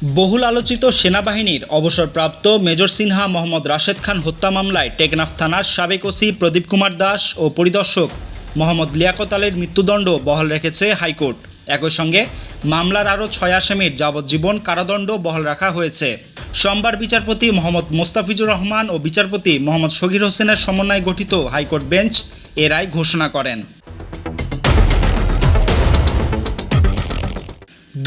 বহুল আলোচিত সেনাবাহিনীর অবসরপ্রাপ্ত মেজর সিনহা মোহাম্মদ রাশেদ খান হত্যা মামলায় টেকনাফ থানার সাবেক ওসি প্রদীপ কুমার দাস ও পরিদর্শক মোহাম্মদ লিয়াকত আলীর মৃত্যুদণ্ড বহাল রেখেছে হাইকোর্ট। একই সঙ্গে মামলার আরও 6 আসামির যাবজ্জীবন কারাদণ্ড বহাল রাখা হয়েছে। সোমবার বিচারপতি মোহাম্মদ মোস্তাফিজুর রহমান ও বিচারপতি মোহাম্মদ শগীর হোসেনের সমন্বয়ে গঠিত হাইকোর্ট বেঞ্চ এ রায় ঘোষণা করেন।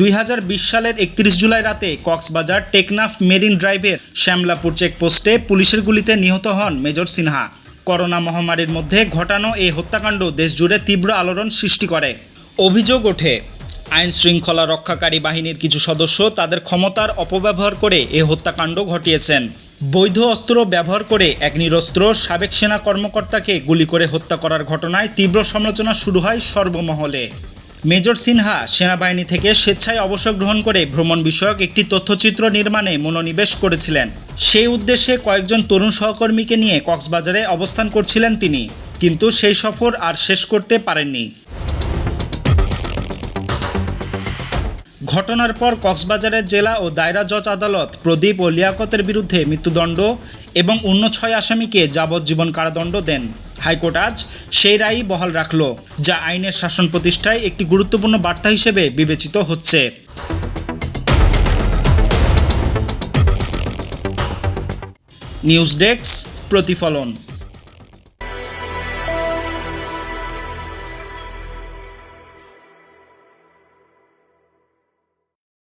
2020 সালের 31 জুলাই রাতে কক্সবাজার টেকনাফ মেরিন ড্রাইভের শ্যামলাপুর চেকপোস্টে পুলিশের গুলিতে নিহত হন মেজর সিনহা। করোনা মহামারীর মধ্যে ঘটানো এই হত্যাকাণ্ড দেশজুড়ে তীব্র আলোড়ন সৃষ্টি করে। অভিযোগ ওঠে, আইন শৃঙ্খলা রক্ষাকারী বাহিনীর কিছু সদস্য তাদের ক্ষমতার অপব্যবহার করে এ হত্যাকাণ্ড ঘটিয়েছেন। বৈধ অস্ত্র ব্যবহার করে এক নিরস্ত্র সাবেক সেনা কর্মকর্তাকে গুলি করে হত্যা করার ঘটনায় তীব্র সমালোচনা শুরু হয় সর্বমহলে। মেজর সিনহা সেনাবাহিনী থেকে স্বেচ্ছায় অবসর গ্রহণ করে ভ্রমণ বিষয়ক একটি তথ্যচিত্র নির্মাণে মনোনিবেশ করেছিলেন। সেই উদ্দেশ্যে কয়েকজন তরুণ সহকর্মীকে নিয়ে কক্সবাজারে অবস্থান করছিলেন তিনি, কিন্তু সেই সফর আর শেষ করতে পারেননি। ঘটনার পর কক্সবাজারের জেলা ও দায়রা জজ আদালত প্রদীপ ও লিয়াকতের বিরুদ্ধে মৃত্যুদণ্ড এবং অন্য 6 আসামিকে যাবজ্জীবন কারাদণ্ড দেন। হাইকোর্ট আজ সেই রায়ই বহাল রাখল, যা আইনের শাসন প্রতিষ্ঠায় একটি গুরুত্বপূর্ণ বার্তা হিসেবে বিবেচিত হচ্ছে। নিউজ ডেস্ক, প্রতিফলন।